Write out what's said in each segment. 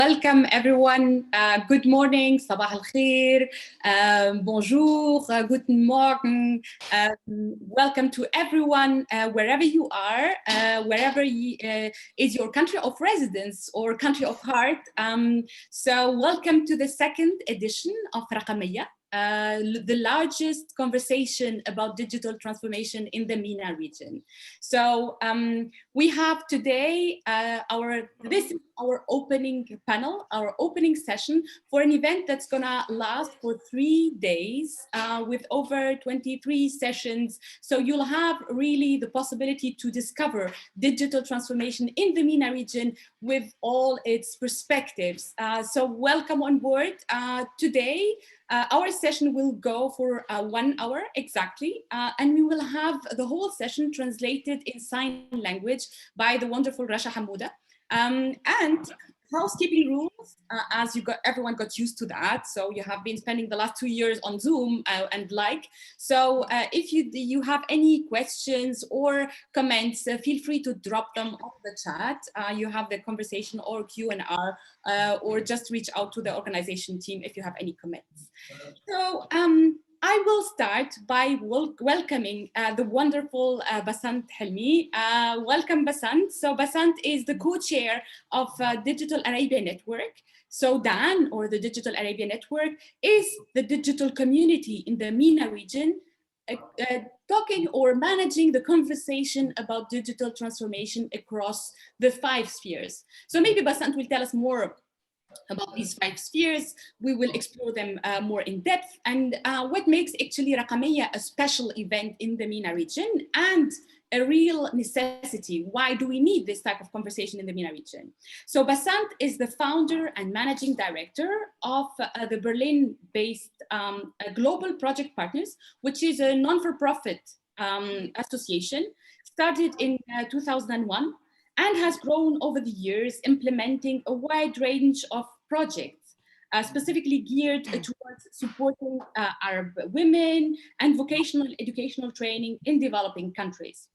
Welcome everyone. Good morning, sabah al-khair, bonjour, guten morgen. Welcome to everyone, wherever you are, wherever is your country of residence or country of heart. So welcome to the second edition of Rakameya, the largest conversation about digital transformation in the MENA region. So we have today this is our opening panel, our opening session for an event that's gonna last for 3 days with over 23 sessions. So you'll have really the possibility to discover digital transformation in the MENA region with all its perspectives. So welcome on board. Today, our session will go for 1 hour exactly, and we will have the whole session translated in sign language by the wonderful Rasha Hamouda. And housekeeping rules, as everyone got used to that. So you have been spending the last 2 years on Zoom and like. So if you have any questions or comments, feel free to drop them on the chat. You have the conversation or Q&R, or just reach out to the organization team if you have any comments. So I will start by welcoming the wonderful Basant Helmi. Welcome, Basant. So Basant is the co-chair of Digital Arabia Network. So DAN, or the Digital Arabia Network, is the digital community in the MENA region talking or managing the conversation about digital transformation across the 5 spheres. So maybe Basant will tell us more about these 5 spheres. We will explore them more in depth, and what makes actually Rakameya a special event in the MENA region and a real necessity. Why do we need this type of conversation in the MENA region? So Basant is the founder and managing director of the Berlin-based Global Project Partners, which is a non-for-profit association started in 2001. And has grown over the years, implementing a wide range of projects, specifically geared towards supporting Arab women and vocational educational training in developing countries.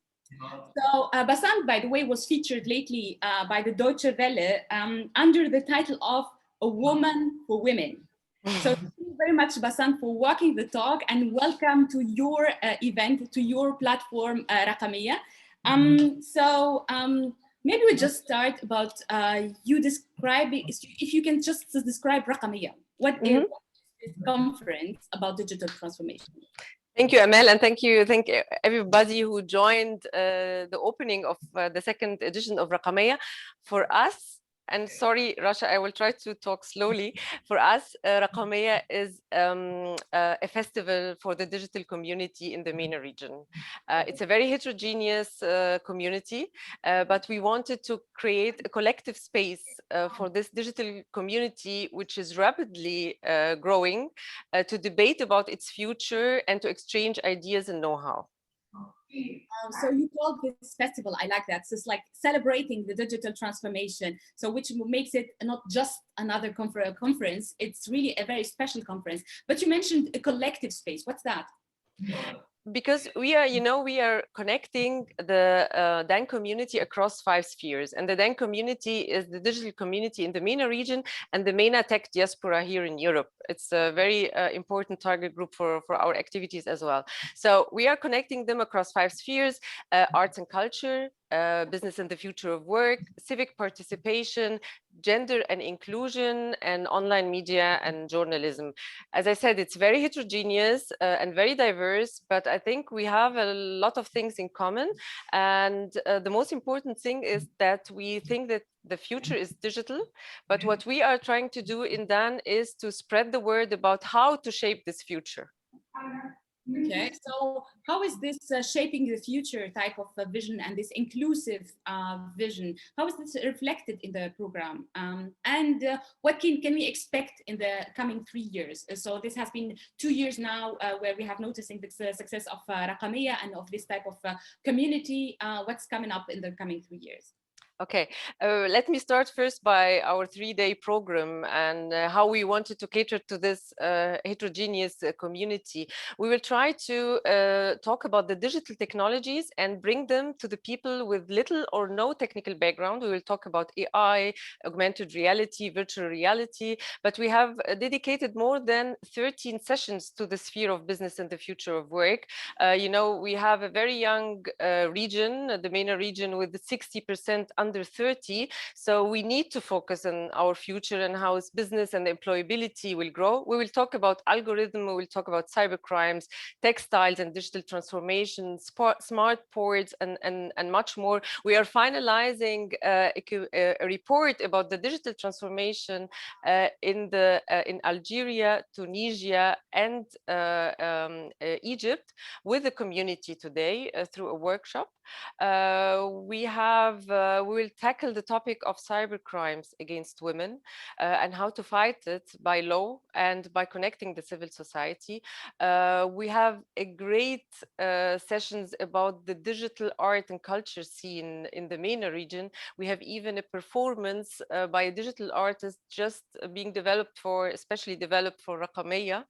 So Basant, by the way, was featured lately by the Deutsche Welle under the title of A Woman for Women. So thank you very much, Basant, for walking the talk, and welcome to your event, to your platform, Rakameya. Maybe we just start about you describing, if you can just describe Rakameya. What is this conference about digital transformation? Thank you, Amel, and thank you everybody who joined the opening of the second edition of Rakameya. For us, and sorry, Rasha, I will try to talk slowly. For us, Rakameya is a festival for the digital community in the MENA region. It's a very heterogeneous community, but we wanted to create a collective space for this digital community, which is rapidly growing, to debate about its future and to exchange ideas and know-how. So you called this festival, I like that. So it's like celebrating the digital transformation. So which makes it not just another conference, it's really a very special conference. But you mentioned a collective space. What's that? Because we are connecting the DAN community across 5 spheres, and the DAN community is the digital community in the MENA region and the MENA tech diaspora here in Europe. It's a very important target group for our activities as well. So we are connecting them across 5 spheres: arts and culture, business and the future of work, civic participation, gender and inclusion, and online media and journalism. As I said, it's very heterogeneous and very diverse, but I think we have a lot of things in common. And the most important thing is that we think that the future is digital, but what we are trying to do in DAN is to spread the word about how to shape this future. Okay, so how is this shaping the future type of vision and this inclusive vision? How is this reflected in the program? And what can we expect in the coming 3 years? So this has been 2 years now where we have noticing the success of Rakameya and of this type of community. What's coming up in the coming 3 years? Okay, let me start first by our 3-day program and how we wanted to cater to this heterogeneous community. We will try to talk about the digital technologies and bring them to the people with little or no technical background. We will talk about AI, augmented reality, virtual reality, but we have dedicated more than 13 sessions to the sphere of business and the future of work. You know, we have a very young region, the MENA region, with 60% under 30. So we need to focus on our future and how business and employability will grow. We will talk about algorithm, we will talk about cybercrimes, textiles and digital transformation, smart ports, and much more. We are finalizing a report about the digital transformation in Algeria, Tunisia, and Egypt with the community today through a workshop. We will tackle the topic of cybercrimes against women and how to fight it by law and by connecting the civil society. We have a great sessions about the digital art and culture scene in the MENA region. We have even a performance by a digital artist just being especially developed for Rakameya.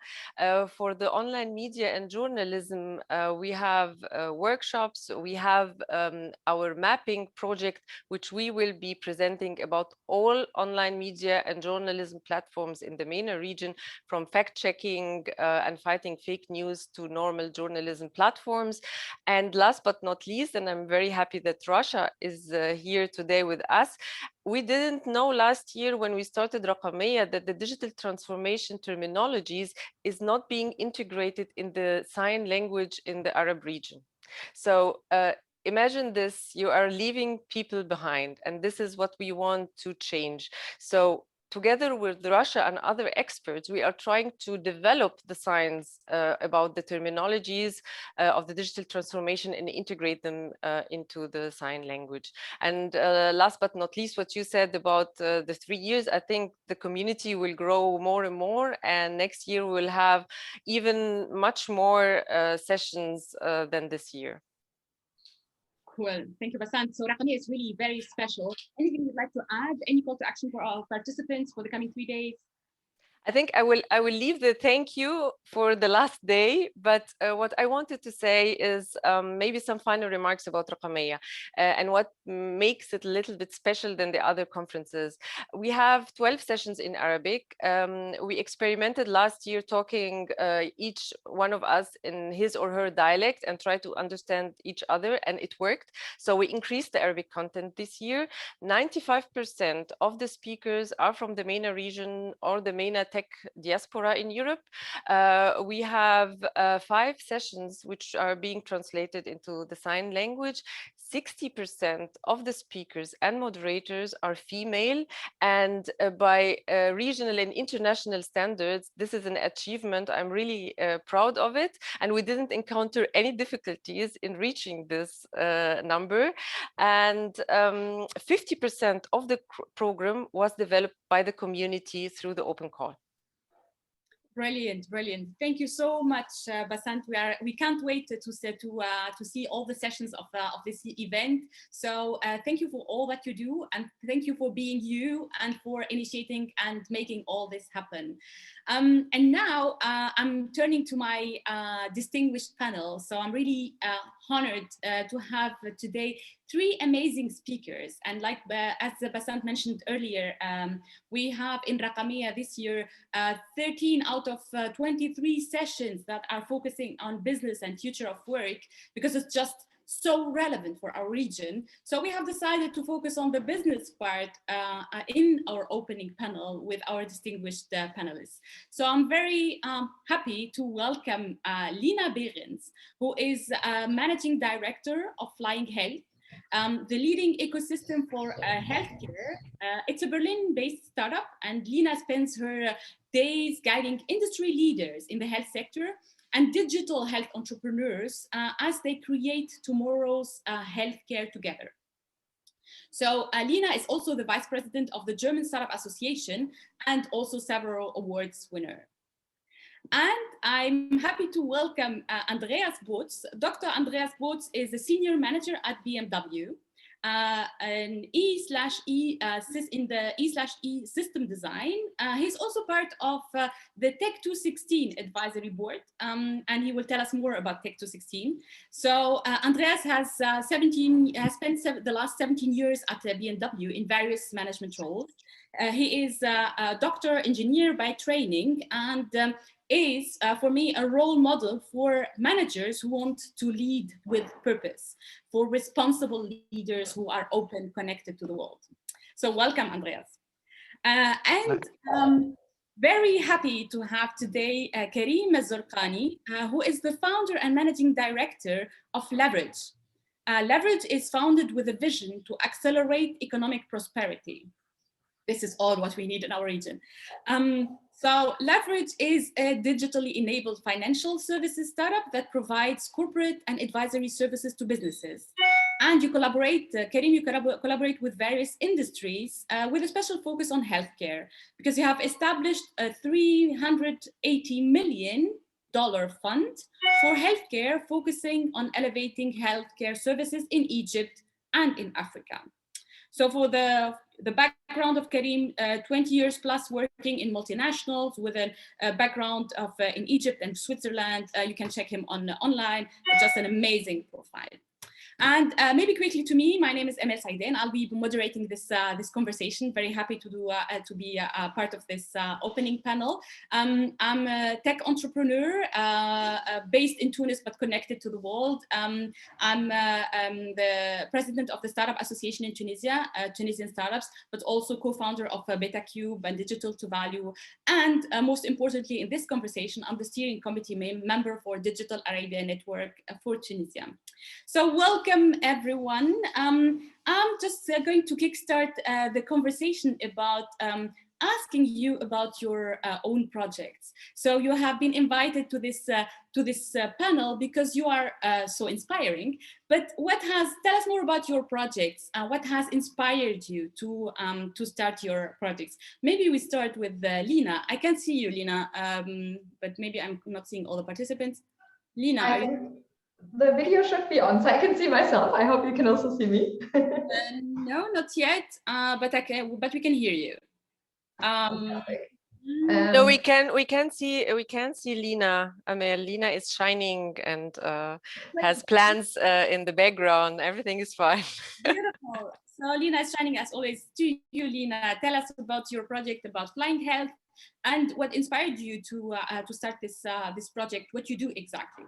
For the online media and journalism, we have workshops. We have our mapping project, which we will be presenting about all online media and journalism platforms in the MENA region, from fact-checking and fighting fake news to normal journalism platforms. And last but not least, and I'm very happy that Russia is here today with us, we didn't know last year when we started Rakameya that the digital transformation terminologies is not being integrated in the sign language in the Arab region. So imagine this, you are leaving people behind, and this is what we want to change. So together with Russia and other experts, we are trying to develop the science about the terminologies of the digital transformation and integrate them into the sign language. And last but not least, what you said about the 3 years, I think the community will grow more and more, and next year we'll have even much more sessions than this year. Cool. Thank you, Bassant. So Rakameya is really very special. Anything you'd like to add? Any call to action for our participants for the coming 3 days? I think I will leave the thank you for the last day, but what I wanted to say is maybe some final remarks about Rakameya and what makes it a little bit special than the other conferences. We have 12 sessions in Arabic. We experimented last year talking each one of us in his or her dialect and try to understand each other, and it worked. So we increased the Arabic content this year. 95% of the speakers are from the MENA region or the MENA tech diaspora in Europe. We have 5 sessions which are being translated into the sign language. 60% of the speakers and moderators are female, and by regional and international standards, this is an achievement. I'm really proud of it, and we didn't encounter any difficulties in reaching this number. And 50% of the program was developed by the community through the open call. Brilliant, brilliant. Thank you so much, Bassant. We can't wait to see all the sessions of this event. So thank you for all that you do, and thank you for being you and for initiating and making all this happen. And now I'm turning to my distinguished panel. So I'm really honored to have today 3 amazing speakers. And like as Bassant mentioned earlier, we have in Rakameya this year 13 out of 23 sessions that are focusing on business and future of work, because it's just so relevant for our region. So we have decided to focus on the business part in our opening panel with our distinguished panelists. So I'm very happy to welcome Lina Behrens, who is Managing Director of Flying Health, the leading ecosystem for healthcare. It's a Berlin-based startup, and Lina spends her days guiding industry leaders in the health sector and digital health entrepreneurs as they create tomorrow's healthcare together. So Lina is also the Vice President of the German Startup Association and also several awards winner. And I'm happy to welcome Andreas Botz. Dr. Andreas Botz is a Senior Manager at BMW. an E/E in the E/E system design. He's also part of the Tech 216 advisory board, and he will tell us more about Tech 216. So Andreas has spent the last 17 years at BMW in various management roles. He is a doctor engineer by training, and is, for me, a role model for managers who want to lead with purpose, for responsible leaders who are open, connected to the world. So welcome, Andreas. Very happy to have today Karim Zurqani, who is the founder and managing director of Leverage. Leverage is founded with a vision to accelerate economic prosperity. This is all what we need in our region. So Leverage is a digitally enabled financial services startup that provides corporate and advisory services to businesses. And you collaborate, Karim, you collaborate with various industries with a special focus on healthcare, because you have established a $380 million fund for healthcare, focusing on elevating healthcare services in Egypt and in Africa. So for the background of Karim, 20 years plus working in multinationals with a background of in Egypt and Switzerland. You can check him online, just an amazing profile. And maybe quickly to me, my name is Emel Saiden. I'll be moderating this conversation. Very happy to be a part of this opening panel. I'm a tech entrepreneur based in Tunis, but connected to the world. I'm the president of the Startup Association in Tunisia, Tunisian startups, but also co-founder of BetaCube and Digital to Value. And most importantly, in this conversation, I'm the steering committee member for Digital Arabia Network for Tunisia. So welcome, everyone. I'm just going to kickstart the conversation about asking you about your own projects. So you have been invited to this panel because you are so inspiring. But tell us more about your projects. What has inspired you to start your projects? Maybe we start with Lina. I can see you, Lina, but maybe I'm not seeing all the participants. Lina, the video should be on, so I can see myself. I hope you can also see me. No, not yet, but we can hear you. No, we can see Lina. Lina is shining and has plants in the background. Everything is fine. Beautiful. So Lina is shining as always. To you, Lina, tell us about your project about Flying Health and what inspired you to start this project. What you do exactly.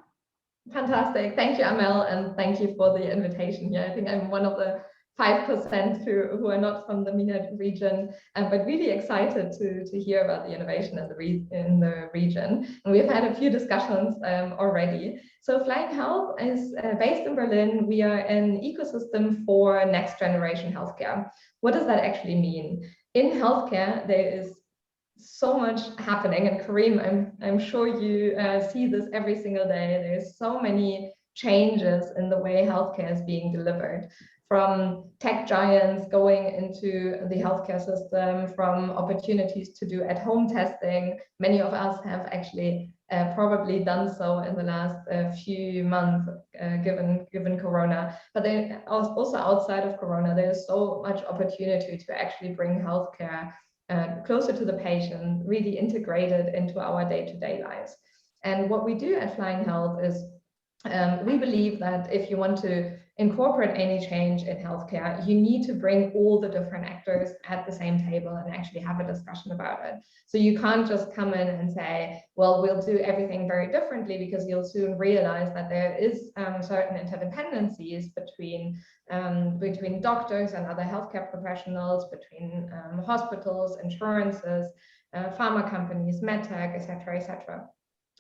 Fantastic. Thank you, Amel, and thank you for the invitation here. I think I'm one of the 5% who are not from the MENA region, but really excited to hear about the innovation in the region. And we've had a few discussions already. So Flying Health is based in Berlin. We are an ecosystem for next generation healthcare. What does that actually mean? In healthcare, there is so much happening, and Karim, I'm sure you see this every single day. There's so many changes in the way healthcare is being delivered, from tech giants going into the healthcare system, from opportunities to do at-home testing. Many of us have actually probably done so in the last few months, given Corona. But then also outside of Corona, there's so much opportunity to actually bring healthcare closer to the patient, really integrated into our day-to-day lives. And what we do at Flying Health is we believe that if you want to incorporate any change in healthcare, you need to bring all the different actors at the same table and actually have a discussion about it. So you can't just come in and say, well, we'll do everything very differently, because you'll soon realize that there is certain interdependencies between doctors and other healthcare professionals, between hospitals, insurances, pharma companies, medtech, etc., etc.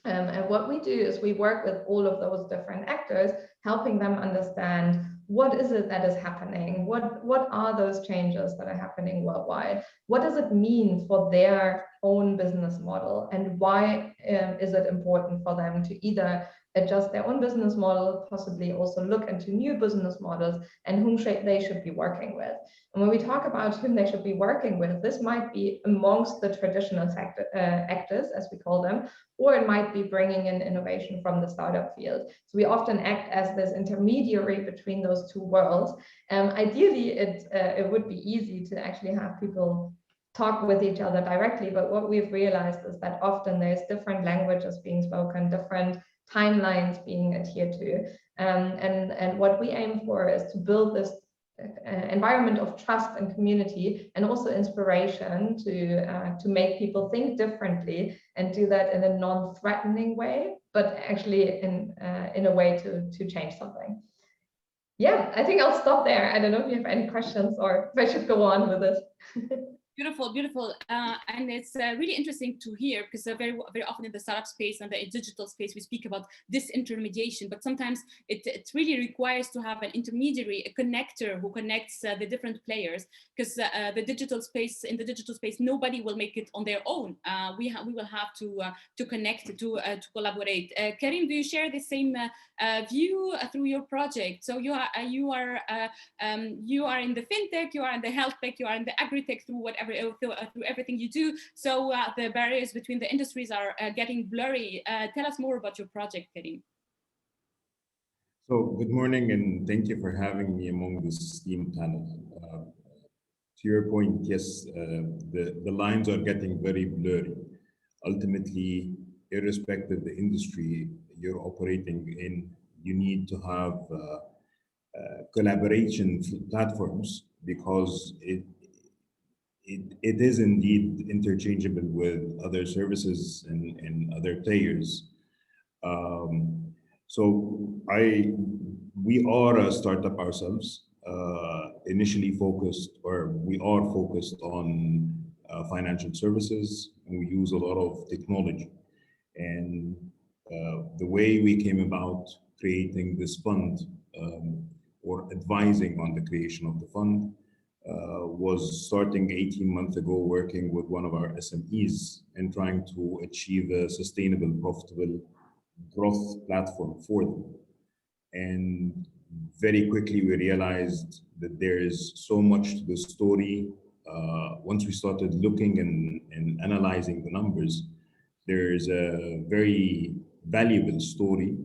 And what we do is we work with all of those different actors, helping them understand what is it that is happening, what are those changes that are happening worldwide, what does it mean for their own business model, and why is it important for them to either adjust their own business model, possibly also look into new business models, and whom they should be working with. And when we talk about whom they should be working with, this might be amongst the traditional actors, as we call them, or it might be bringing in innovation from the startup field. So we often act as this intermediary between those two worlds. Ideally, it would be easy to actually have people talk with each other directly, but what we've realized is that often there's different languages being spoken, different timelines being adhered to, and what we aim for is to build this environment of trust and community, and also inspiration to make people think differently and do that in a non-threatening way, but actually in a way to change something. Yeah, I think I'll stop there. I don't know if you have any questions or if I should go on with this. Beautiful, beautiful. And it's really interesting to hear, because very often in the startup space and the digital space, we speak about disintermediation, but sometimes it really requires to have an intermediary, a connector who connects the different players, because in the digital space, nobody will make it on their own. We will have to connect, to collaborate. Karim, do you share the same view through your project? So you are in the fintech, you are in the health tech, you are in the agri-tech, through everything you do. So the barriers between the industries are getting blurry. Tell us more about your project, Karim. So good morning, and thank you for having me among this esteemed panel. To your point, yes, the lines are getting very blurry. Ultimately, irrespective of the industry you're operating in, you need to have collaboration platforms, because it is indeed interchangeable with other services and other players. So we are a startup ourselves, initially focused, or we are focused on financial services, and we use a lot of technology. And the way we came about creating this fund, or advising on the creation of the fund, was starting 18 months ago, working with one of our SMEs and trying to achieve a sustainable, profitable growth platform for them. And very quickly we realized that there is so much to the story. Once we started looking and analyzing the numbers, there's a very valuable story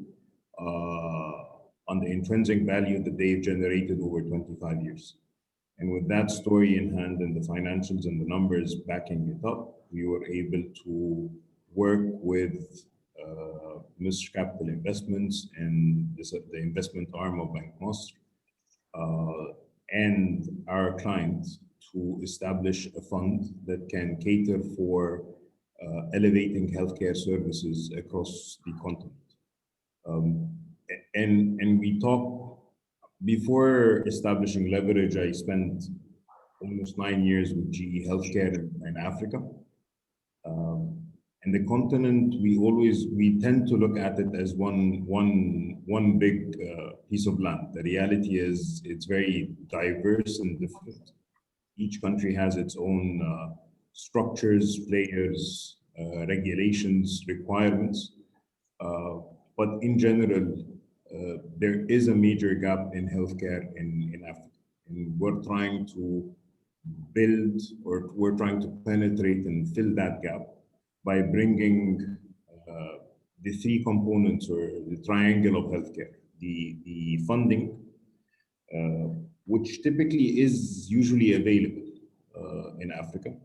on the intrinsic value that they've generated over 25 years. And with that story in hand and the financials and the numbers backing it up, we were able to work with Mr. Capital Investments and the investment arm of Bank Nostr and our clients to establish a fund that can cater for elevating healthcare services across the continent. And we talk, before establishing Leverage, I spent almost 9 years with GE Healthcare in Africa. And the continent, we tend to look at it as one big piece of land. The reality is it's very diverse and different. Each country has its own structures, players, regulations, requirements. But in general, there is a major gap in healthcare in Africa. And we're trying to build, or we're trying to penetrate and fill that gap by bringing the three components, or the triangle of healthcare: the funding, which typically is usually available in Africa,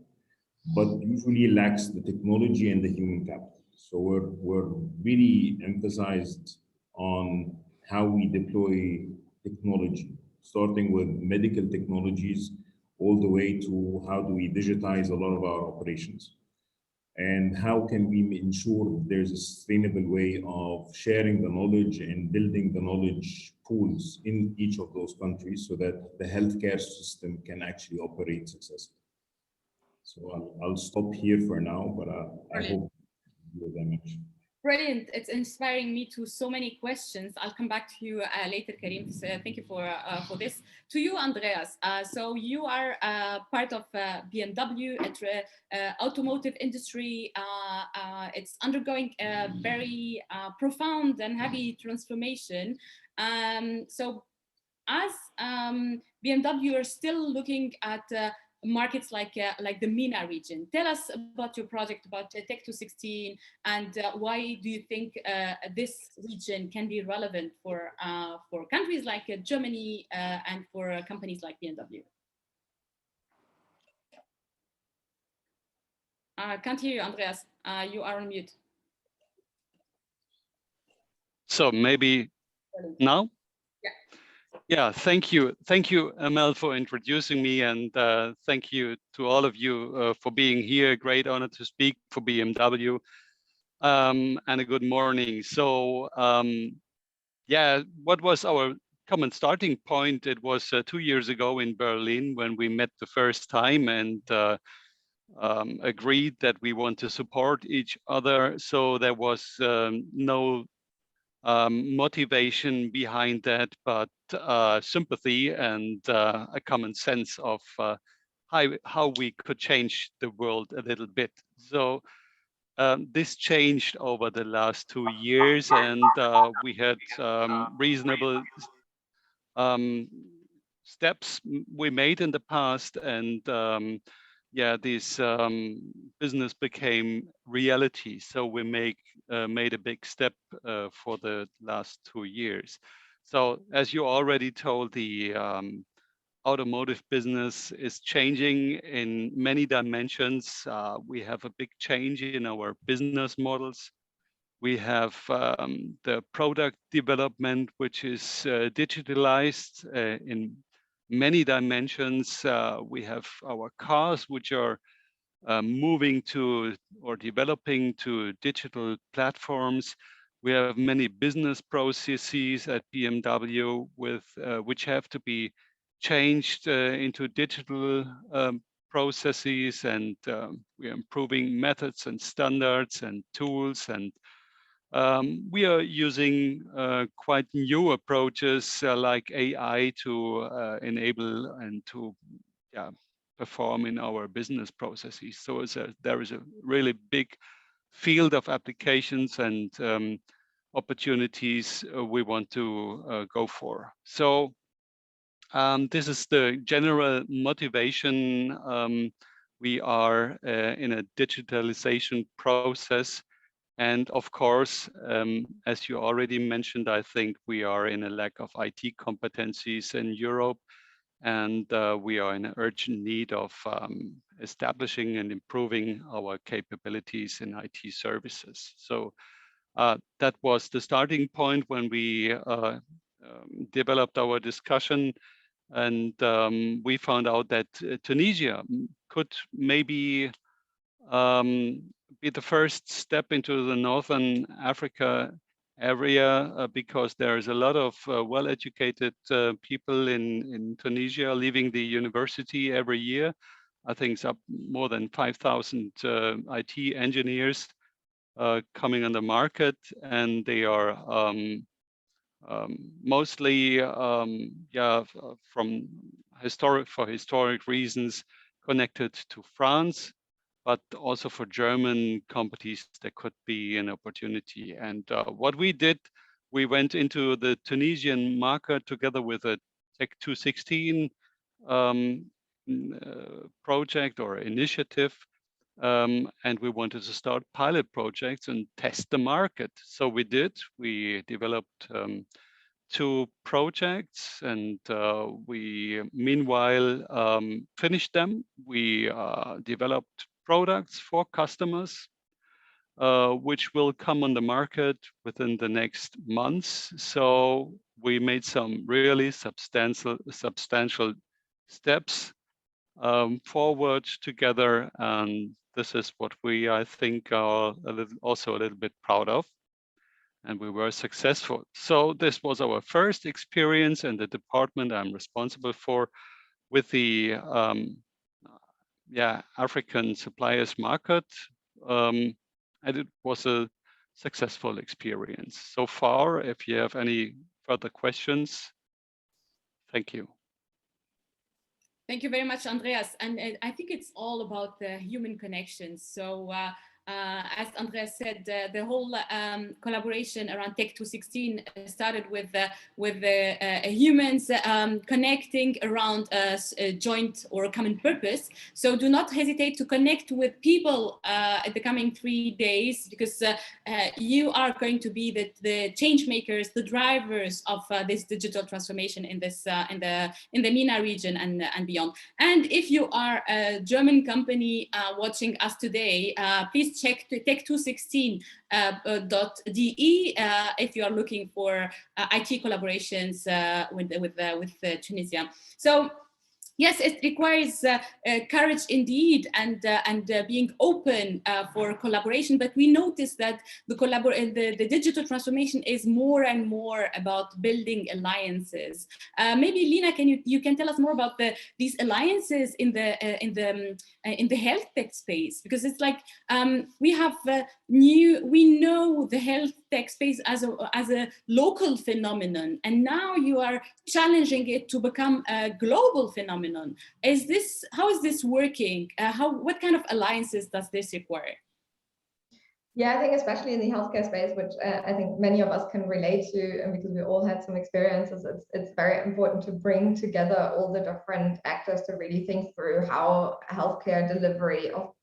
but usually lacks the technology and the human capital. So we're really emphasized on how we deploy technology, starting with medical technologies, all the way to how do we digitize a lot of our operations. And how can we ensure there's a sustainable way of sharing the knowledge and building the knowledge pools in each of those countries, so that the healthcare system can actually operate successfully. So I'll stop here for now, but I hope you have mentioned. Brilliant. It's inspiring me to so many questions. I'll come back to you later, Karim. So, thank you for this. To you, Andreas. So you are part of BMW, automotive industry. It's undergoing a very profound and heavy transformation. So as BMW are still looking at markets like the MENA region. Tell us about your project, about Tech 216, and why do you think this region can be relevant for countries like Germany and for companies like BMW? Can't hear you, Andreas. You are on mute. So maybe now? Yeah. Yeah, thank you, Amel, for introducing me, and thank you to all of you for being here. Great honor to speak for BMW, and a good morning. So, yeah, what was our common starting point? It was 2 years ago in Berlin when we met the first time and agreed that we want to support each other. So there was no motivation behind that, but sympathy and a common sense of how we could change the world a little bit. So this changed over the last 2 years, and we had reasonable steps we made in the past, and yeah, this business became reality. So we made a big step for the last 2 years. So as you already told, the automotive business is changing in many dimensions. We have a big change in our business models. We have the product development, which is digitalized in many dimensions. We have our cars, which are moving to or developing to digital platforms. We have many business processes at BMW with which have to be changed into digital processes, and we are improving methods and standards and tools, and we are using quite new approaches like AI to enable and to perform in our business processes. So there is a really big field of applications and opportunities we want to go for. So this is the general motivation. We are in a digitalization process. And of course, as you already mentioned, I think we are in a lack of IT competencies in Europe, and we are in an urgent need of establishing and improving our capabilities in IT services. So that was the starting point when we developed our discussion, and we found out that Tunisia could maybe be the first step into the Northern Africa area because there is a lot of well-educated people in Tunisia leaving the university every year. I think it's up more than 5,000 IT engineers coming on the market, and they are mostly from historic reasons connected to France, but also for German companies, there could be an opportunity. And what we did, we went into the Tunisian market together with a Tech 216 project or initiative, and we wanted to start pilot projects and test the market. So we did. We developed 2 projects, and we meanwhile finished them. We developed products for customers, which will come on the market within the next months. So we made some really substantial steps forward together, and this is what we, I think, are also a little bit proud of. And we were successful. So this was our first experience in the department I'm responsible for with the African suppliers market. And it was a successful experience. So far, if you have any further questions, thank you. Thank you very much, Andreas. And I think it's all about the human connections. So as Andreas said, the whole collaboration around Tech 216 started with humans connecting around a joint or common purpose. So do not hesitate to connect with people at the coming 3 days, because you are going to be the change makers, the drivers of this digital transformation in this in the MENA region and beyond. And if you are a German company watching us today, please check tech216.de if you are looking for IT collaborations with Tunisia. So yes, it requires courage indeed, and being open for collaboration. But we notice that the digital transformation is more and more about building alliances. Maybe Lina, you can tell us more about these alliances in the health tech space, because it's like we know the health tech space as a local phenomenon, and now you are challenging it to become a global phenomenon. How is this working? What kind of alliances does this require? Yeah, I think especially in the healthcare space, which I think many of us can relate to, and because we all had some experiences, it's very important to bring together all the different actors to really think through how healthcare delivery of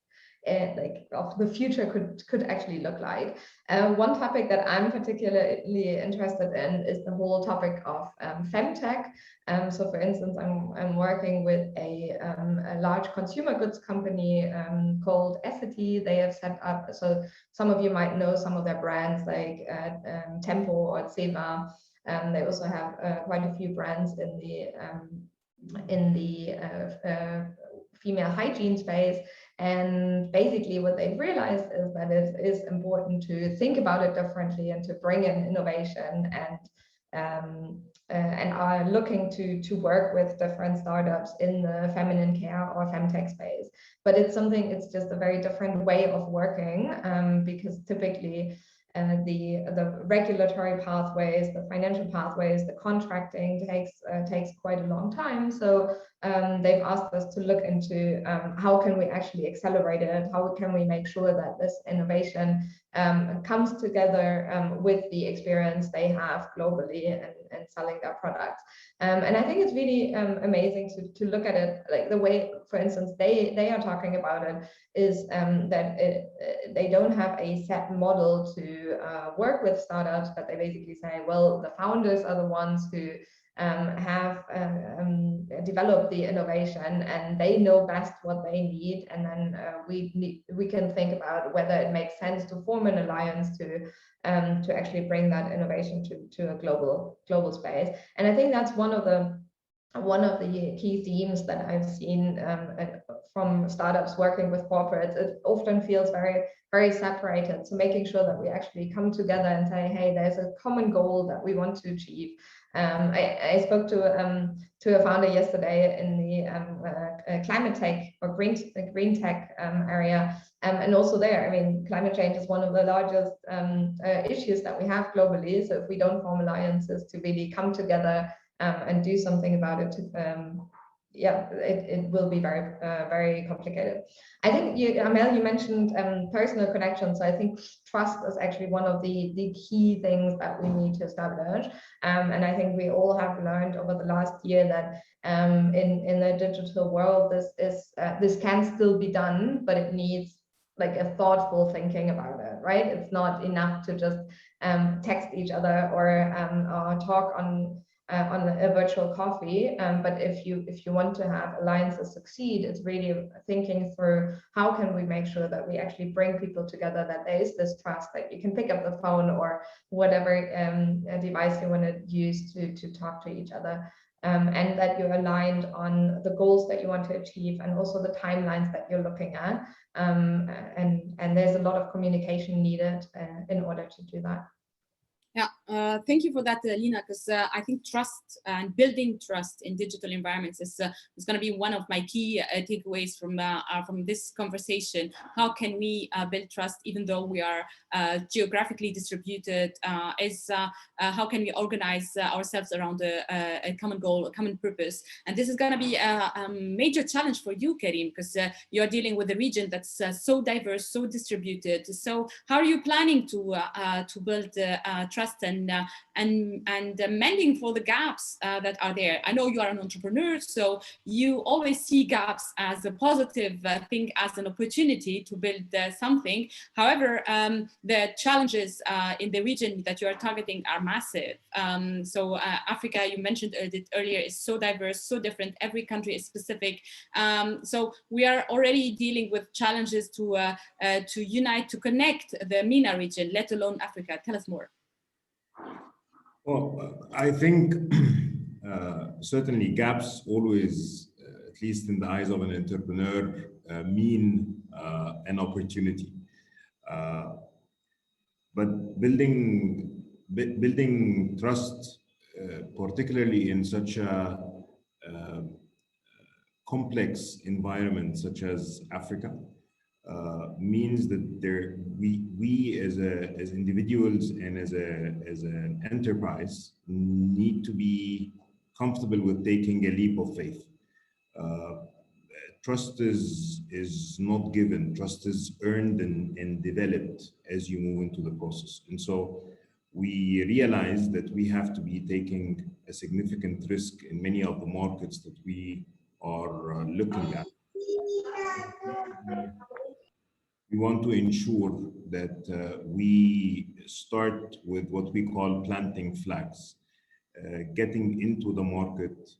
the future could actually look like. One topic that I'm particularly interested in is the whole topic of femtech. So for instance, I'm working with a large consumer goods company called Essity. They have set up, so some of you might know some of their brands like Tempo or Ceva. They also have quite a few brands in the female hygiene space. And basically what they've realized is that it is important to think about it differently and to bring in innovation, and are looking to work with different startups in the feminine care or femtech space. But it's just a very different way of working, because typically the regulatory pathways, the financial pathways, the contracting takes quite a long time. So they've asked us to look into how can we actually accelerate it, how can we make sure that this innovation comes together with the experience they have globally and selling their products. And I think it's really amazing to look at it, like the way, for instance, they are talking about it is that they don't have a set model to work with startups, but they basically say, well, the founders are the ones who have developed the innovation, and they know best what they need, and then we can think about whether it makes sense to form an alliance to actually bring that innovation to a global space. And I think that's one of the key themes that I've seen from startups working with corporates. It often feels very, very separated. So making sure that we actually come together and say, hey, there's a common goal that we want to achieve. I spoke to a founder yesterday in the climate tech or green tech area, and also there, I mean, climate change is one of the largest issues that we have globally. So if we don't form alliances to really come together and do something about it, it will be very, very complicated. I think Amel, you mentioned personal connections. So I think trust is actually one of the key things that we need to establish. And I think we all have learned over the last year that in the digital world, this can still be done, but it needs like a thoughtful thinking about it, right? It's not enough to just text each other or talk on a virtual coffee, but if you want to have alliances succeed, it's really thinking through how can we make sure that we actually bring people together, that there is this trust that you can pick up the phone or whatever device you want to use to talk to each other, and that you're aligned on the goals that you want to achieve and also the timelines that you're looking at, and there's a lot of communication needed in order to do that. Yeah, Thank you for that, Lina, because I think trust and building trust in digital environments is going to be one of my key takeaways from this conversation. How can we build trust even though we are geographically distributed? How can we organize ourselves around a common goal, a common purpose? And this is going to be a major challenge for you, Karim, because you are dealing with a region that's so diverse, so distributed. So how are you planning to build trust and mending for the gaps that are there? I know you are an entrepreneur, so you always see gaps as a positive thing, as an opportunity to build something. However, the challenges in the region that you are targeting are massive. So Africa, you mentioned it earlier, is so diverse, so different. Every country is specific. So we are already dealing with challenges to unite, to connect the MENA region, let alone Africa. Tell us more. Well, I think certainly gaps always, at least in the eyes of an entrepreneur, mean an opportunity. But building trust, particularly in such a complex environment such as Africa, means that we as individuals and as an enterprise need to be comfortable with taking a leap of faith. Trust is not given. Trust is earned and developed as you move into the process. And so we realize that we have to be taking a significant risk in many of the markets that we are looking at. We want to ensure that we start with what we call planting flags, getting into the market,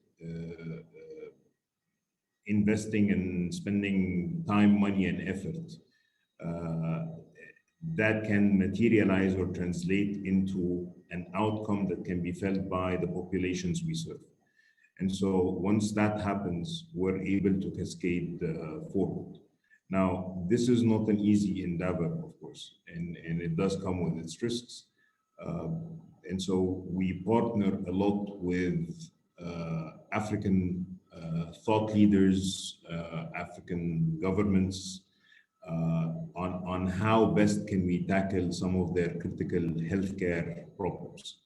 investing and spending time, money, and effort that can materialize or translate into an outcome that can be felt by the populations we serve. And so once that happens, we're able to cascade forward. Now, this is not an easy endeavor, of course, and it does come with its risks. And so we partner a lot with African thought leaders, African governments, on how best can we tackle some of their critical healthcare problems.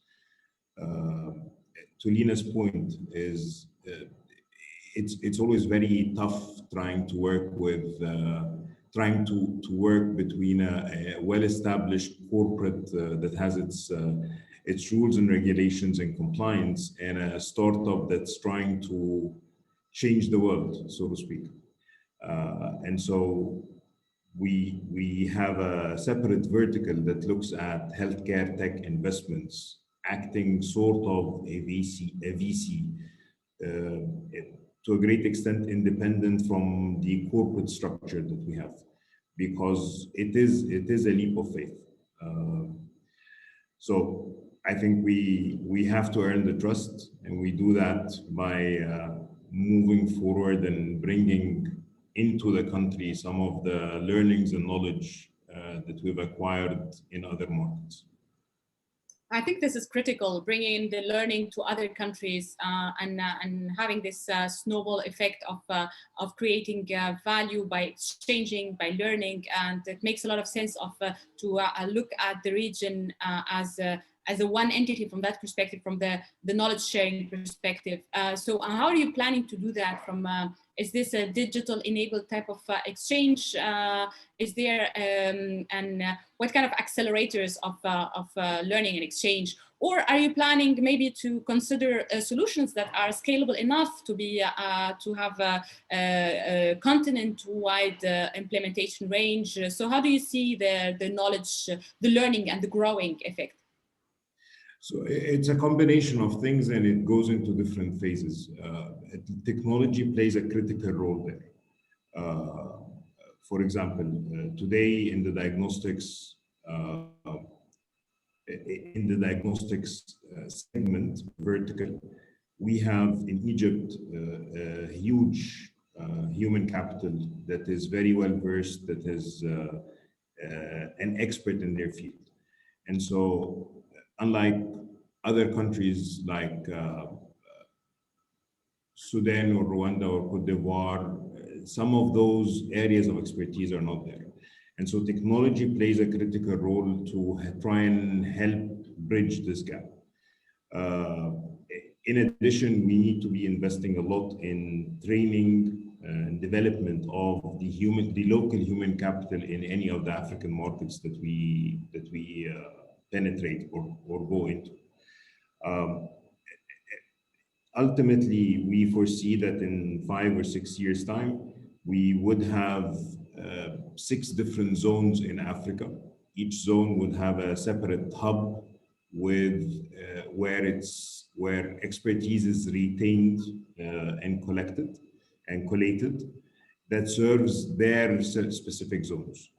To Lina's point is, it's always very tough trying to work with, trying to work between a well-established corporate that has its rules and regulations and compliance, and a startup that's trying to change the world, so to speak. And so we have a separate vertical that looks at healthcare tech investments, acting sort of a VC, to a great extent independent from the corporate structure that we have, because it is a leap of faith. So I think we have to earn the trust, and we do that by moving forward and bringing into the country some of the learnings and knowledge that we've acquired in other markets. I think this is critical, bringing the learning to other countries and having this snowball effect of creating value by exchanging, by learning, and it makes a lot of sense to look at the region as a one entity from that perspective, from the knowledge sharing perspective. So how are you planning to do that? Is this a digital enabled type of exchange? Is there and what kind of accelerators of learning and exchange? Or are you planning maybe to consider solutions that are scalable enough to be to have a continent-wide implementation range? So how do you see the knowledge, the learning, and the growing effect? So it's a combination of things, and it goes into different phases. Technology plays a critical role there. For example, today in the diagnostics segment vertical, we have in Egypt a huge human capital that is very well versed, that is an expert in their field. And so unlike other countries like Sudan or Rwanda or Cote d'Ivoire, some of those areas of expertise are not there. And so technology plays a critical role to try and help bridge this gap. In addition, we need to be investing a lot in training and development of the local human capital in any of the African markets that we penetrate or go into. Ultimately, we foresee that in 5 or 6 years' time, we would have 6 different zones in Africa. Each zone would have a separate hub with where expertise is retained and collected and collated that serves their specific zones.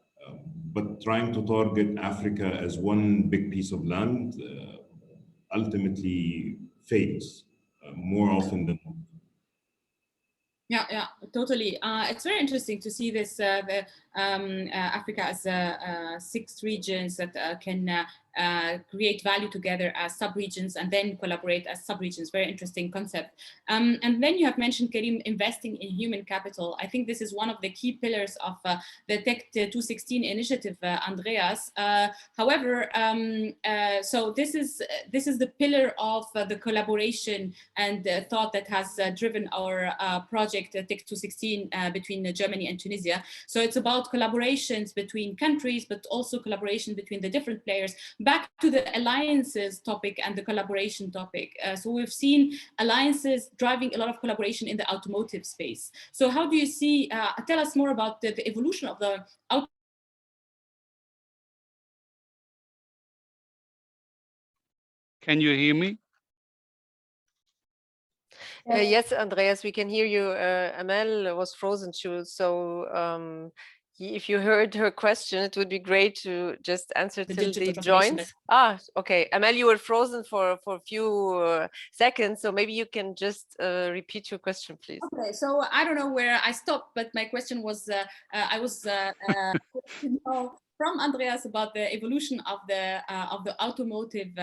But trying to target Africa as one big piece of land ultimately fails more often than not. Yeah, totally. It's very interesting to see this Africa as 6 regions that can create value together as sub-regions and then collaborate as sub-regions. Very interesting concept. And then you have mentioned, Karim, investing in human capital. I think this is one of the key pillars of the Tech 216 initiative, Andreas. However, so this is the pillar of the collaboration and thought that has driven our project Tech 216 between Germany and Tunisia. So it's about collaborations between countries, but also collaboration between the different players. Back to the alliances topic and the collaboration topic. So we've seen alliances driving a lot of collaboration in the automotive space. So how do you see, tell us more about the evolution of the Can you hear me? Yes, Andreas, we can hear you. Amel was frozen too, so if you heard her question, it would be great to just answer till they joins. Okay. Amel, you were frozen for a few seconds, so maybe you can just repeat your question, please. Okay, so I don't know where I stopped, but my question was, I was to know from Andreas about the evolution of the automotive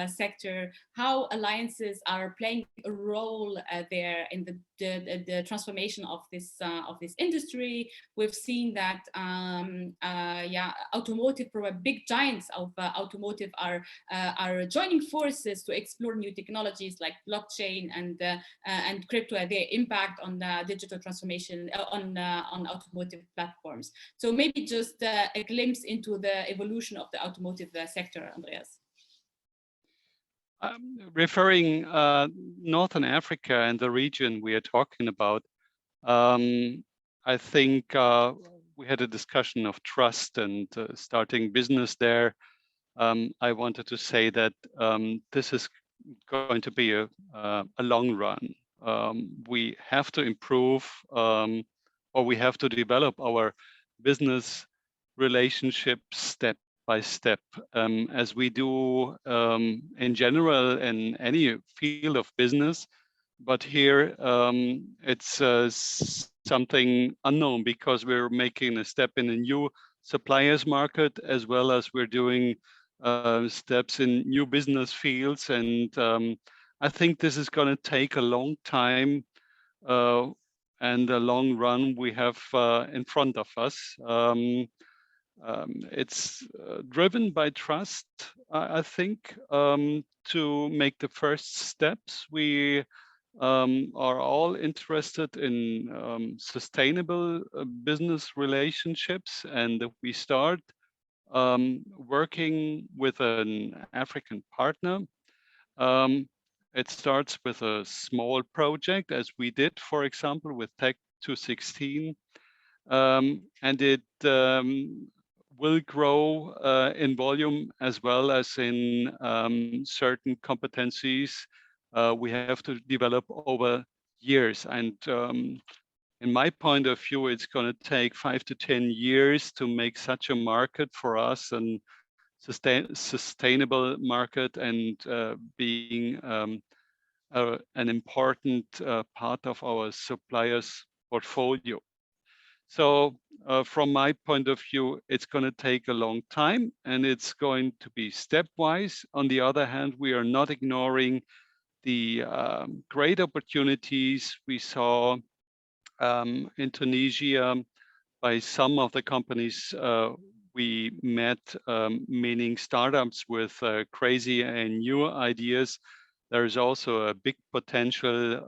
sector, how alliances are playing a role there in the transformation of this industry. We've seen that automotive, big giants of automotive are joining forces to explore new technologies like blockchain and crypto, their impact on the digital transformation on automotive platforms. So maybe just a glimpse into the evolution of the automotive sector, Andreas. Referring Northern Africa and the region we are talking about, I think we had a discussion of trust and starting business there. I wanted to say that this is going to be a long run. We have to improve or we have to develop our business relationships step by step, as we do in general in any field of business. But here it's something unknown because we're making a step in a new suppliers market, as well as we're doing steps in new business fields. And I think this is going to take a long time and a long run we have in front of us. It's driven by trust, I think, to make the first steps. We are all interested in sustainable business relationships, and we start working with an African partner. It starts with a small project, as we did, for example, with Tech 216, and it will grow in volume as well as in certain competencies we have to develop over years. And in my point of view, it's going to take 5 to 10 years to make such a market for us, and sustainable market, and being an important part of our suppliers' portfolio. So from my point of view, it's going to take a long time and it's going to be stepwise. On the other hand, we are not ignoring the great opportunities we saw in Tunisia by some of the companies we met, meaning startups with crazy and new ideas. There is also a big potential,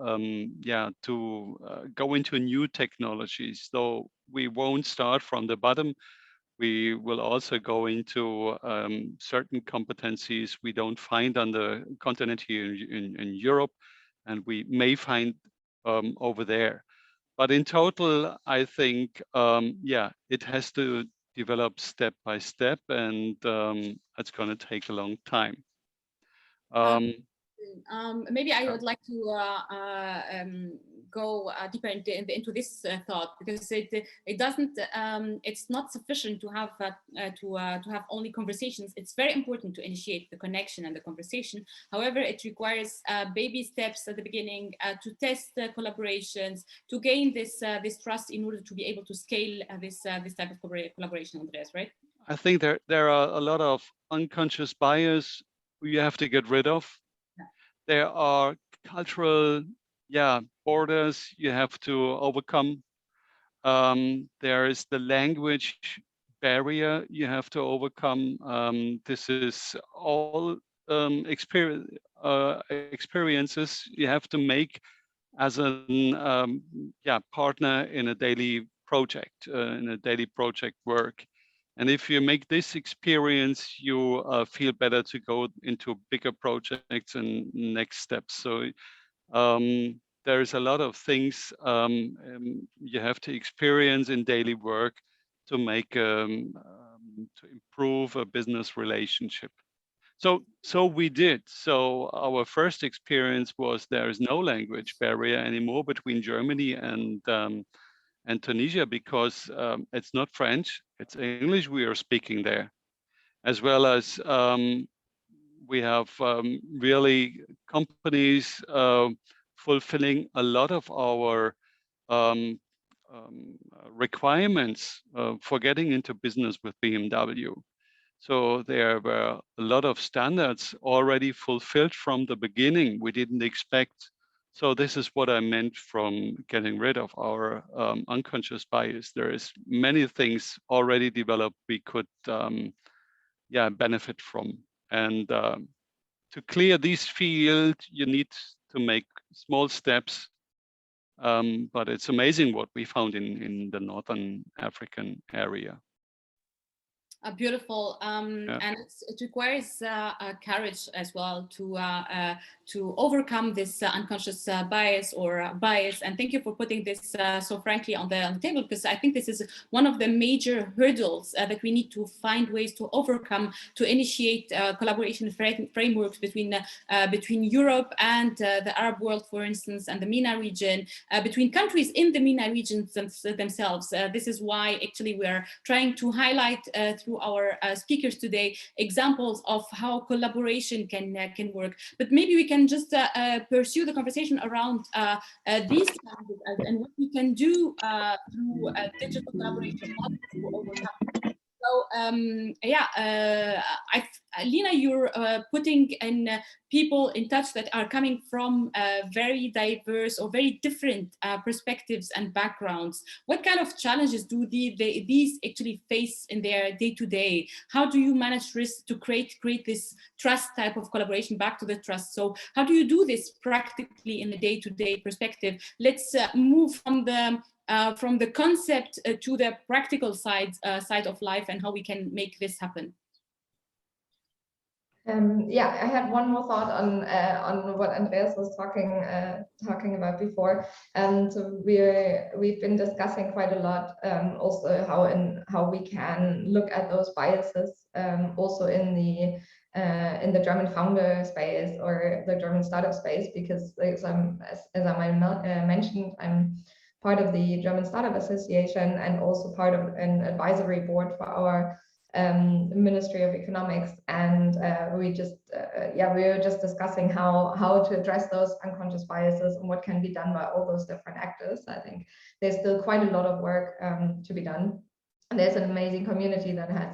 to go into new technologies. Though we won't start from the bottom, we will also go into certain competencies we don't find on the continent here in Europe, and we may find over there. But in total, I think, it has to develop step by step, and it's going to take a long time. Maybe I would like to go deeper into this thought, because it doesn't it's not sufficient to have only conversations. It's very important to initiate the connection and the conversation. However, it requires baby steps at the beginning to test the collaborations, to gain this trust in order to be able to scale this type of collaboration, Andreas, right? I think there are a lot of unconscious bias you have to get rid of. There are cultural borders you have to overcome. There is the language barrier you have to overcome. This is all experiences you have to make as a partner in a daily project, work. And if you make this experience, you feel better to go into bigger projects and next steps. So there's a lot of things you have to experience in daily work to make to improve a business relationship. So we did. So our first experience was there is no language barrier anymore between Germany and Tunisia, because it's not French, it's English we are speaking there, as well as we have really companies fulfilling a lot of our requirements for getting into business with BMW. So there were a lot of standards already fulfilled from the beginning we didn't expect. So this is what I meant from getting rid of our unconscious bias. There is many things already developed we could benefit from. And to clear this field, you need to make small steps. But it's amazing what we found in the Northern African area. Beautiful, and it requires courage as well to overcome this unconscious bias. And thank you for putting this so frankly on the table, because I think this is one of the major hurdles that we need to find ways to overcome to initiate collaboration frameworks between Europe and the Arab world, for instance, and the MENA region, between countries in the MENA regions themselves. This is why actually we are trying to highlight through our speakers today examples of how collaboration can work. But maybe we can just pursue the conversation around these challenges and what we can do through digital collaboration to overcome. So Lina, you're putting in people in touch that are coming from very diverse or very different perspectives and backgrounds. What kind of challenges do these actually face in their day-to-day? How do you manage risk to create this trust type of collaboration, back to the trust? So how do you do this practically in the day-to-day perspective? Let's move from the concept to the practical side of life, and how we can make this happen. I had one more thought on what Andreas was talking about before. So we've been discussing quite a lot also how we can look at those biases also in the German founder space or the German startup space, because as I mentioned, I'm part of the German Startup Association and also part of an advisory board for our Ministry of Economics, and we were just discussing how to address those unconscious biases and what can be done by all those different actors. I think there's still quite a lot of work to be done. And there's an amazing community that has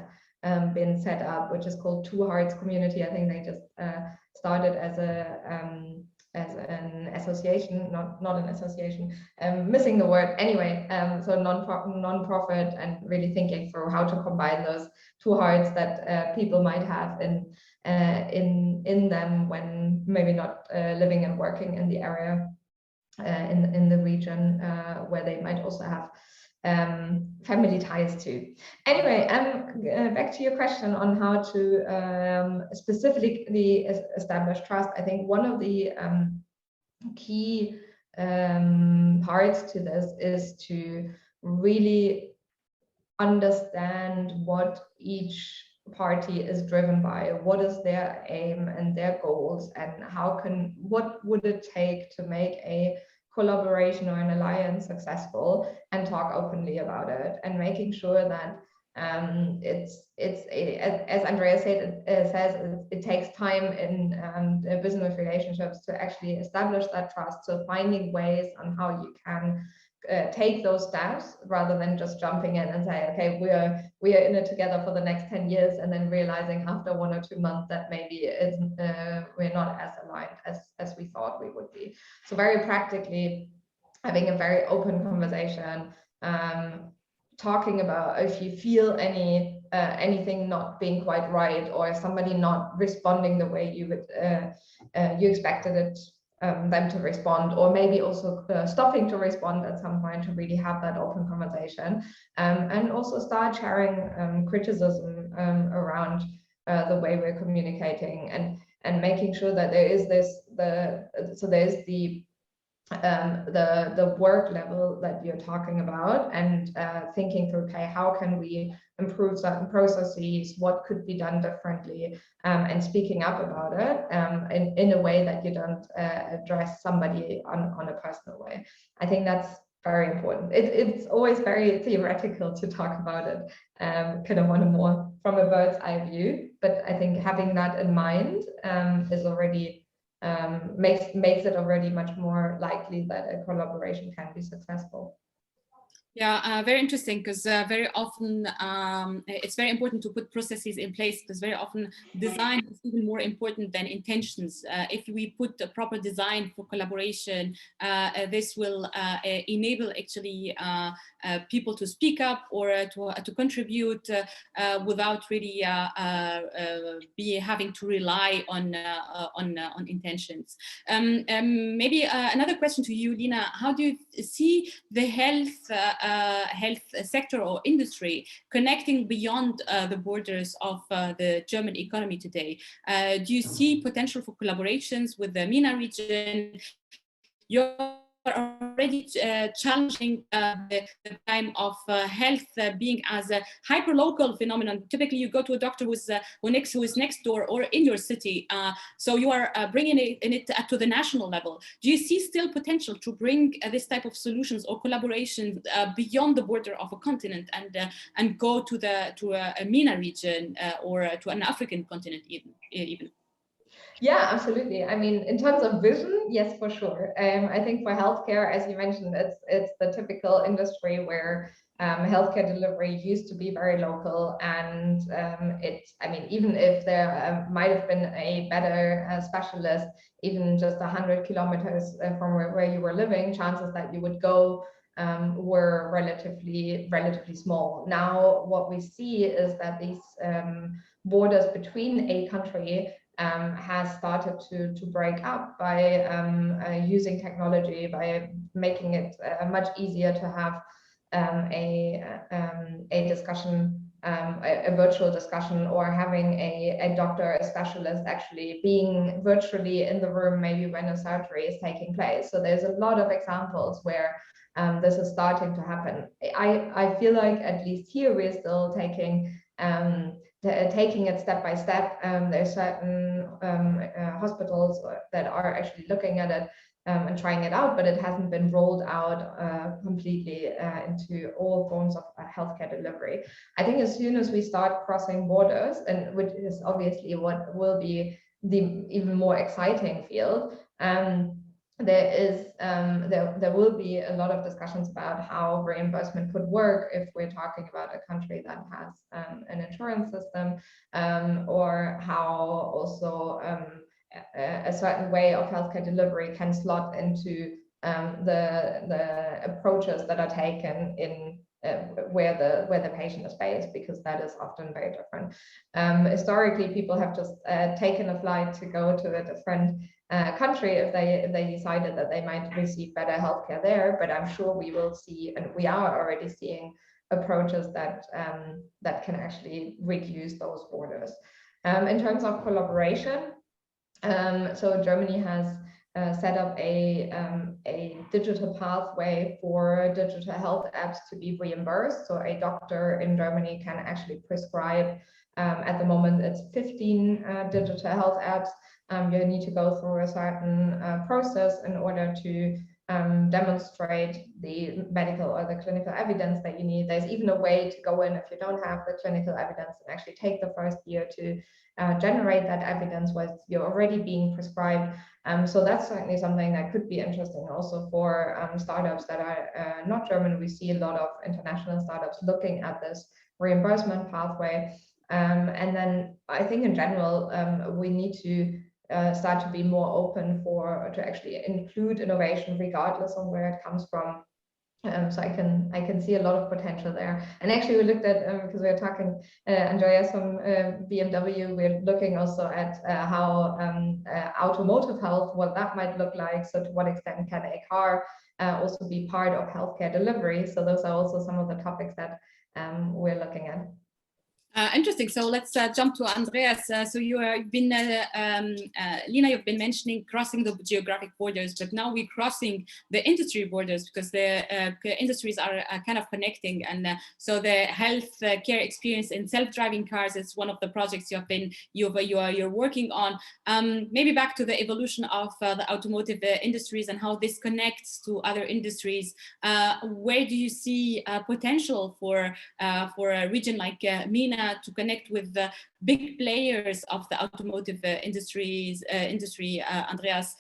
been set up, which is called Two Hearts Community. I think they just started as an association, not an association, missing the word anyway. So non-profit, and really thinking through how to combine those two hearts that people might have in them when maybe not living and working in the area in the region where they might also have family ties to. Anyway, back to your question on how to specifically establish trust. I think one of the key parts to this is to really understand what each party is driven by, what is their aim and their goals, and what would it take to make a collaboration or an alliance successful, and talk openly about it, and making sure that as Andrea said, it takes time in business relationships to actually establish that trust. So finding ways on how you can take those steps rather than just jumping in and say, okay, we are in it together for the next 10 years, and then realizing after 1 or 2 months that maybe we're not as aligned as we thought we would be. So very practically having a very open conversation, talking about if you feel anything not being quite right, or somebody not responding the way you would you expected it them to respond, or maybe also stopping to respond at some point, to really have that open conversation, and also start sharing criticism around the way we're communicating, and making sure that there is there's the work level that you're talking about, and thinking through, okay, how can we improve certain processes, what could be done differently, and speaking up about it in a way that you don't address somebody on a personal way. I think that's very important. It's always very theoretical to talk about it, kind of on a more from a bird's eye view, but I think having that in mind is already makes it already much more likely that a collaboration can be successful. Yeah, very interesting, because very often it's very important to put processes in place, because very often design is even more important than intentions. If we put a proper design for collaboration, this will enable actually people to speak up or to contribute without really having to rely on intentions. Maybe another question to you, Lina. How do you see the health sector or industry connecting beyond the borders of the German economy today? Do you see potential for collaborations with the MENA region? You're already challenging the time of health being as a hyper-local phenomenon. Typically, you go to a doctor who is next door or in your city. So you are bringing it to the national level. Do you see still potential to bring this type of solutions or collaboration beyond the border of a continent and go to a MENA region or to an African continent even? Yeah, absolutely. I mean, in terms of vision, yes, for sure. I think for healthcare, as you mentioned, it's the typical industry where healthcare delivery used to be very local, and I mean, even if there might have been a better specialist, even just 100 kilometers from where you were living, chances that you would go were relatively small. Now, what we see is that these borders between a country has started to break up by using technology, by making it much easier to have a discussion, a virtual discussion, or having a doctor, a specialist actually being virtually in the room maybe when a surgery is taking place. So there's a lot of examples where this is starting to happen. I feel like at least here we're still taking it step by step. There's certain hospitals that are actually looking at it and trying it out, but it hasn't been rolled out completely into all forms of healthcare delivery. I think as soon as we start crossing borders, and which is obviously what will be the even more exciting field, there will be a lot of discussions about how reimbursement could work if we're talking about a country that has an insurance system, or how also a certain way of healthcare delivery can slot into the approaches that are taken in where the patient is based, because that is often very different. Historically, people have just taken a flight to go to a different country if they decided that they might receive better healthcare there. But I'm sure we will see, and we are already seeing, approaches that that can actually reduce those borders. In terms of collaboration, so Germany has set up a digital pathway for digital health apps to be reimbursed. So a doctor in Germany can actually prescribe, at the moment it's 15 digital health apps. You need to go through a certain process in order to demonstrate the medical or the clinical evidence that you need. There's even a way to go in if you don't have the clinical evidence and actually take the first year to generate that evidence while you're already being prescribed. So that's certainly something that could be interesting also for startups that are not German. We see a lot of international startups looking at this reimbursement pathway. And then I think in general, we need to start to be more open to actually include innovation regardless of where it comes from. So I can see a lot of potential there. And actually we looked at, because we were talking, Andreas from BMW, we're looking also at how automotive health, what that might look like. So to what extent can a car also be part of healthcare delivery? So those are also some of the topics that we're looking at. Interesting. So let's jump to Andreas. So you've been, Lina, you've been mentioning crossing the geographic borders, but now we're crossing the industry borders because the industries are kind of connecting. And so the health care experience in self-driving cars is one of the projects you're working on. Maybe back to the evolution of the automotive industries and how this connects to other industries. Where do you see potential for a region like MENA to connect with the big players of the automotive industry, Andreas?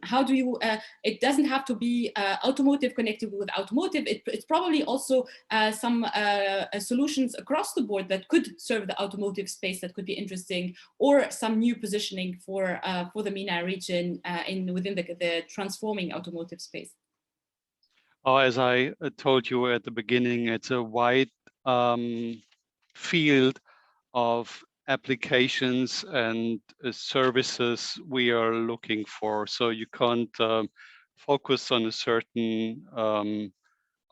How do you, it doesn't have to be automotive connected with automotive, it's probably also some solutions across the board that could serve the automotive space that could be interesting, or some new positioning for the MENA region within the transforming automotive space. Oh, as I told you at the beginning, it's a wide field of applications and services we are looking for. So you can't focus on a certain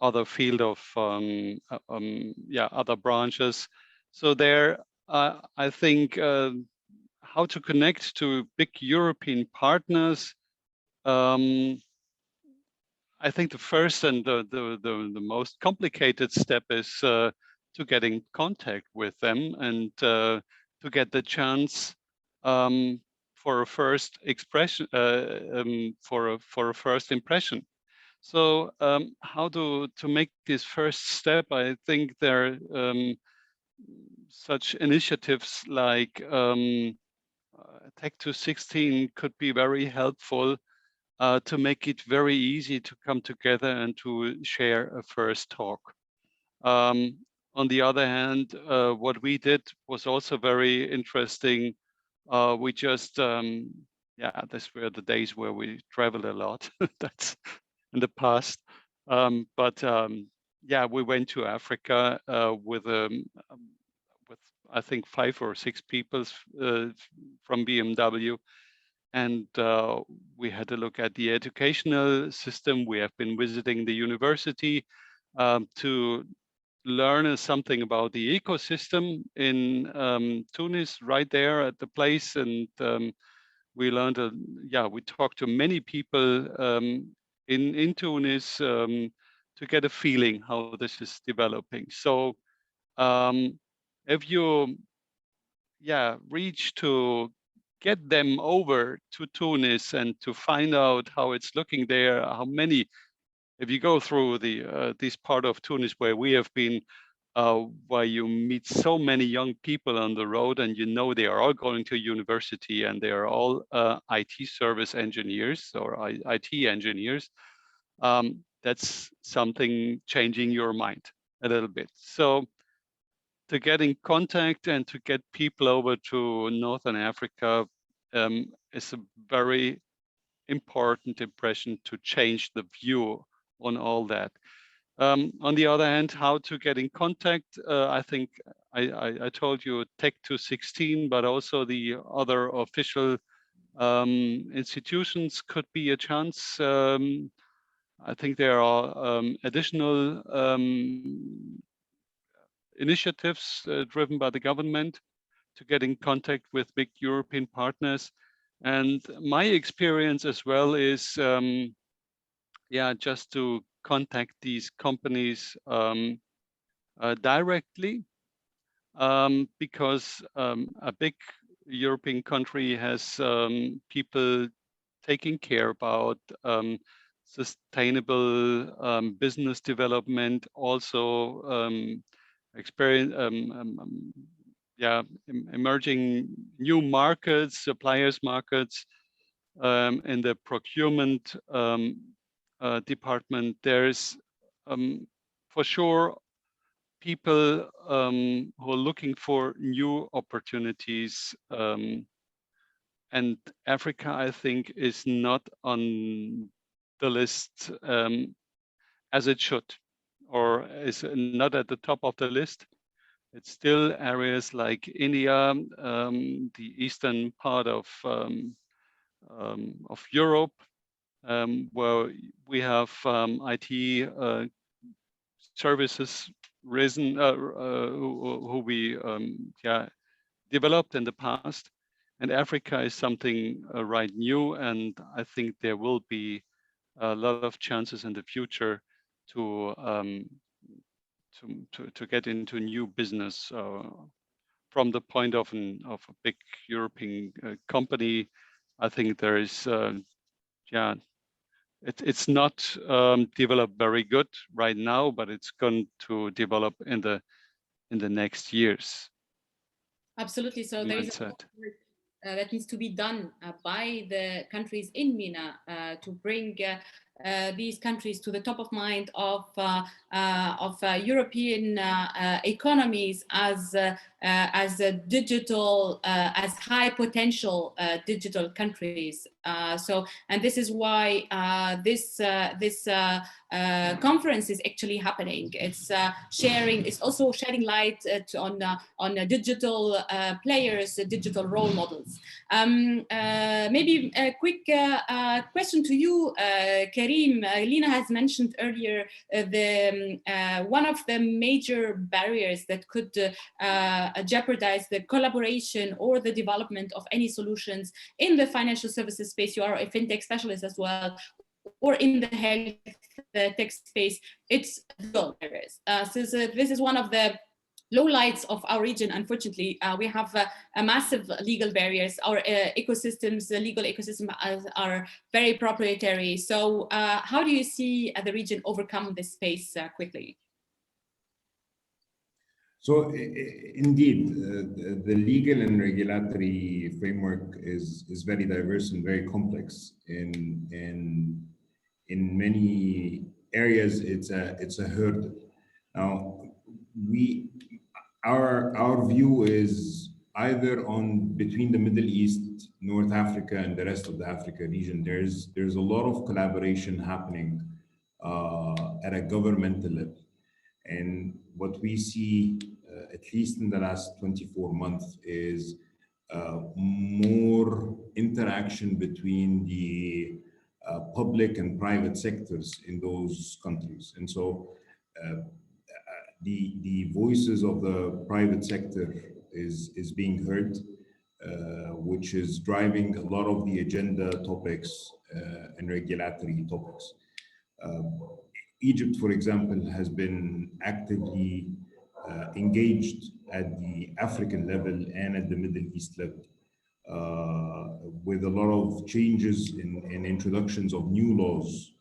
other field of other branches. So there, I think how to connect to big European partners. I think the first and the most complicated step is to get in contact with them and to get the chance for a first expression, for a first impression. So how to make this first step? I think there are such initiatives like Tech to 16 could be very helpful to make it very easy to come together and to share a first talk. On the other hand, what we did was also very interesting. We just, these were the days where we traveled a lot. That's in the past. We went to Africa with I think 5 or 6 people from BMW. And we had a look at the educational system. We have been visiting the university to learn something about the ecosystem in Tunis, right there at the place. And we learned, we talked to many people in Tunis to get a feeling how this is developing. So if you reach to get them over to Tunis and to find out how it's looking there, how many, if you go through this part of Tunis where we have been, where you meet so many young people on the road, and you know they are all going to university and they are all IT service engineers or IT engineers. That's something changing your mind a little bit. So to get in contact and to get people over to Northern Africa is a very important impression to change the view on all that. On the other hand, how to get in contact, I think I told you Tech to 16, but also the other official institutions could be a chance. I think there are additional initiatives driven by the government to get in contact with big European partners. And my experience as well is, just to contact these companies directly, because a big European country has people taking care about sustainable business development, also emerging new markets, suppliers markets. In the procurement department, there's for sure people who are looking for new opportunities, and Africa, I think, is not on the list as it should, or is not at the top of the list. It's still areas like India, the eastern part of Europe, where we have IT services risen, who we developed in the past. And Africa is something right new, and I think there will be a lot of chances in the future to get into new business from the point of a big European company. I think there is, it's not developed very good right now, but it's going to develop in the next years. Absolutely. So there is a lot of work that needs to be done by the countries in MENA to bring these countries to the top of mind of European economies as digital, as high potential digital countries. And this is why this conference is actually happening. It's it's also shedding light on digital players, digital role models. Maybe a quick question to you, Karim. Lina has mentioned earlier one of the major barriers that could jeopardize the collaboration or the development of any solutions in the financial services space. You are a fintech specialist as well, or in the health tech space. It's legal barriers. So this is one of the lowlights of our region. Unfortunately, we have a massive legal barriers. Our ecosystems, the legal ecosystem, are very proprietary. So how do you see the region overcome this space quickly? So indeed, the legal and regulatory framework is very diverse and very complex. In many areas, it's a hurdle. Now, our view is either between the Middle East, North Africa, and the rest of the Africa region. There's a lot of collaboration happening at a governmental level. And what we see, at least in the last 24 months, is more interaction between the public and private sectors in those countries. And so the voices of the private sector is being heard, which is driving a lot of the agenda topics and regulatory topics. Egypt, for example, has been actively engaged at the African level and at the Middle East level. with a lot of changes in introductions of new laws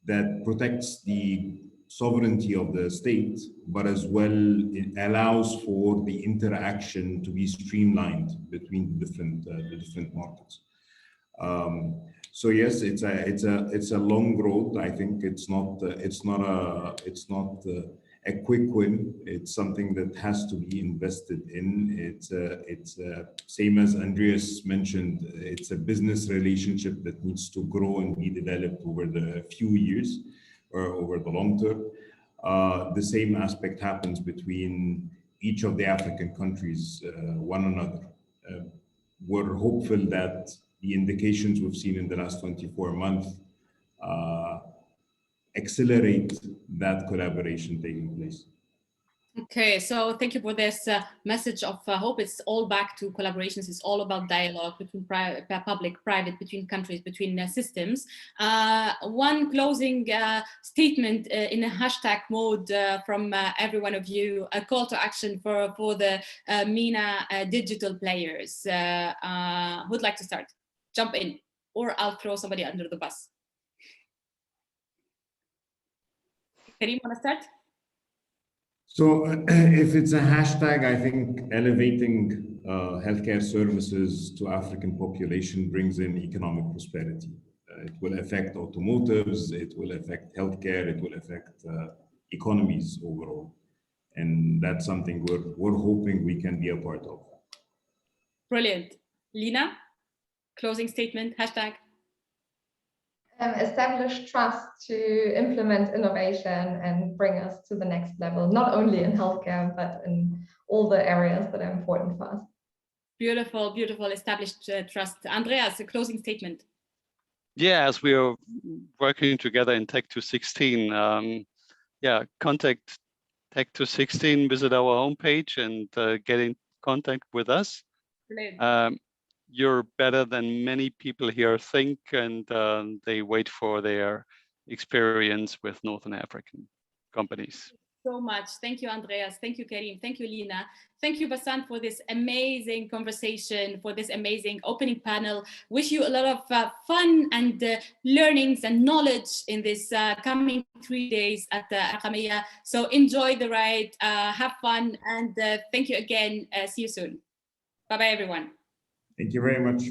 that protects the sovereignty of the state, but as well it allows for the interaction to be streamlined between the different markets. So yes, it's a long road. I think it's not a quick win. It's something that has to be invested in. It's same as Andreas mentioned. It's a business relationship that needs to grow and be developed over the few years or over the long term. The same aspect happens between each of the African countries, one another. We're hopeful that the indications we've seen in the last 24 months accelerate that collaboration taking place. Okay, so thank you for this message of hope. It's all back to collaborations. It's all about dialogue between public, private, between countries, between systems. One closing statement in a hashtag mode from every one of you, a call to action for the MENA digital players. Who'd like to start? Jump in, or I'll throw somebody under the bus. Karim, want to start? So if it's a hashtag, I think elevating healthcare services to African population brings in economic prosperity. It will affect automotives, it will affect healthcare, it will affect economies overall. And that's something we're hoping we can be a part of. Brilliant. Lina, closing statement, hashtag. Establish trust to implement innovation and bring us to the next level, not only in healthcare, but in all the areas that are important for us. Beautiful, beautiful, established trust. Andreas, a closing statement. Yeah, as we are working together in Tech 216, contact Tech 216, visit our homepage and get in contact with us. You're better than many people here think, and they wait for their experience with Northern African companies. So much. Thank you, Andreas. Thank you, Karim. Thank you, Lina. Thank you, Bassant, for this amazing conversation, for this amazing opening panel. Wish you a lot of fun and learnings and knowledge in this coming 3 days at Rakameya. So enjoy the ride, have fun, and thank you again. See you soon. Bye-bye, everyone. Thank you very much.